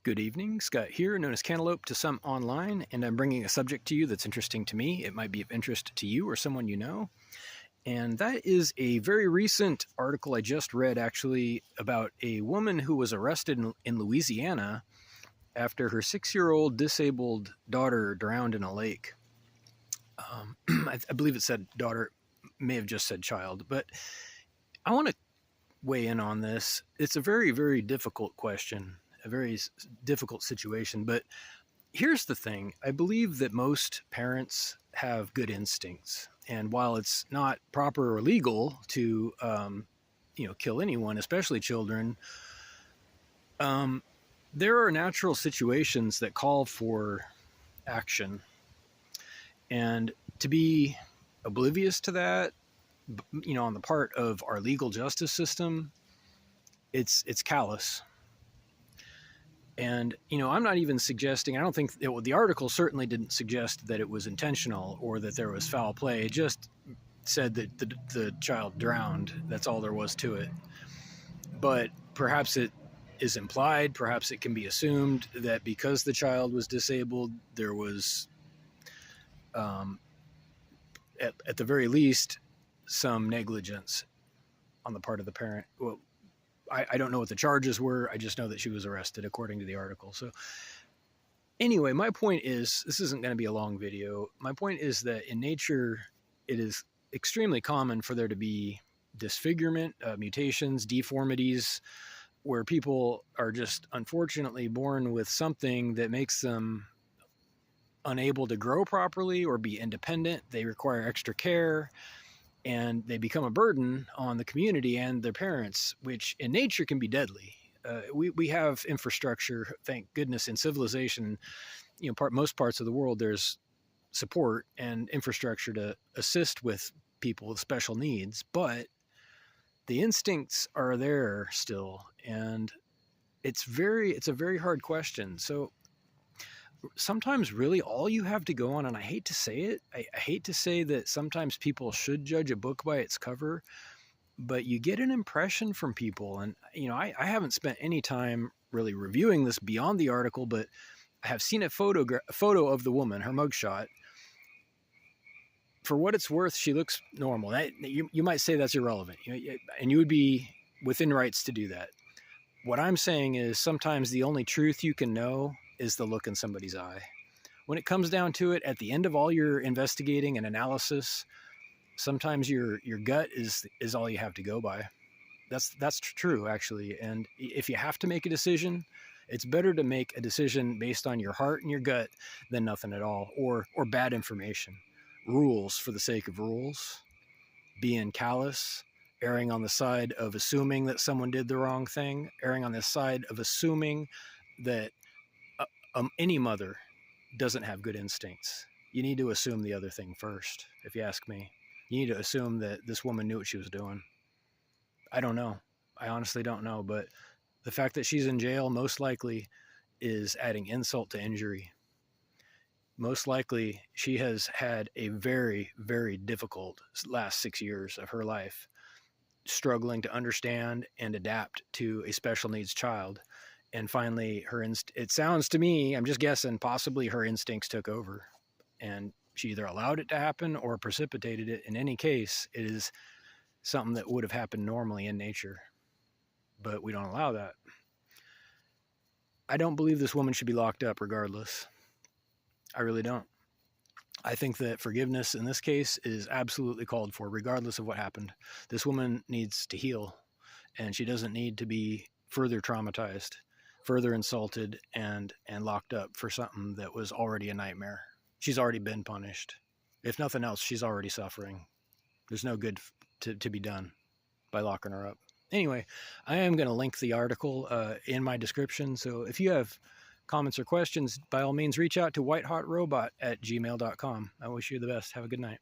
Good evening, Scott here, known as Cantaloupe to some online, and I'm bringing a subject to you that's interesting to me. It might be of interest to you or someone you know. And that is a very recent article I just read, actually, about a woman who was arrested in Louisiana after her 6-year-old disabled daughter drowned in a lake. I believe it said daughter, may have just said child, but I want to weigh in on this. It's a very, very difficult question, a very difficult situation, but here's the thing. I believe that most parents have good instincts. And while it's not proper or legal to, kill anyone, especially children, there are natural situations that call for action. And to be oblivious to that, on the part of our legal justice system, it's callous. And, I'm not even suggesting, I don't think the article certainly didn't suggest that it was intentional or that there was foul play. It just said that the child drowned. That's all there was to it. But perhaps it is implied, perhaps it can be assumed that because the child was disabled, there was, at the very least, some negligence on the part of the parent. Well, I don't know what the charges were. I just know that she was arrested according to the article. So anyway, my point is, this isn't going to be a long video. My point is that in nature, it is extremely common for there to be disfigurement, mutations, deformities, where people are just unfortunately born with something that makes them unable to grow properly or be independent. They require extra care, and they become a burden on the community and their parents, which in nature can be deadly. We have infrastructure, thank goodness, in civilization. Most parts of the world, there's support and infrastructure to assist with people with special needs, but the instincts are there still, and it's a very hard question. So sometimes really all you have to go on, and I hate to say it, I hate to say that sometimes people should judge a book by its cover, but you get an impression from people. And, I haven't spent any time really reviewing this beyond the article, but I have seen a photo of the woman, her mugshot. For what it's worth, she looks normal. You might say that's irrelevant, and you would be within rights to do that. What I'm saying is sometimes the only truth you can know is the look in somebody's eye. When it comes down to it, at the end of all your investigating and analysis, sometimes your gut is all you have to go by. That's true, actually. And if you have to make a decision, it's better to make a decision based on your heart and your gut than nothing at all, or bad information. Rules for the sake of rules, being callous, erring on the side of assuming that someone did the wrong thing, erring on the side of assuming that any mother doesn't have good instincts. You need to assume the other thing first, if you ask me. You need to assume that this woman knew what she was doing. I don't know. I honestly don't know, but the fact that she's in jail most likely is adding insult to injury. Most likely she has had a very, very difficult last 6 years of her life, struggling to understand and adapt to a special needs child. And finally, it sounds to me, I'm just guessing, possibly her instincts took over. And she either allowed it to happen or precipitated it. In any case, it is something that would have happened normally in nature. But we don't allow that. I don't believe this woman should be locked up regardless. I really don't. I think that forgiveness in this case is absolutely called for, regardless of what happened. This woman needs to heal, and she doesn't need to be further traumatized, further insulted, and locked up for something that was already a nightmare. She's already been punished. If nothing else, she's already suffering. There's no good to be done by locking her up. Anyway, I am going to link the article in my description, so if you have comments or questions, by all means, reach out to whitehotrobot@gmail.com. I wish you the best. Have a good night.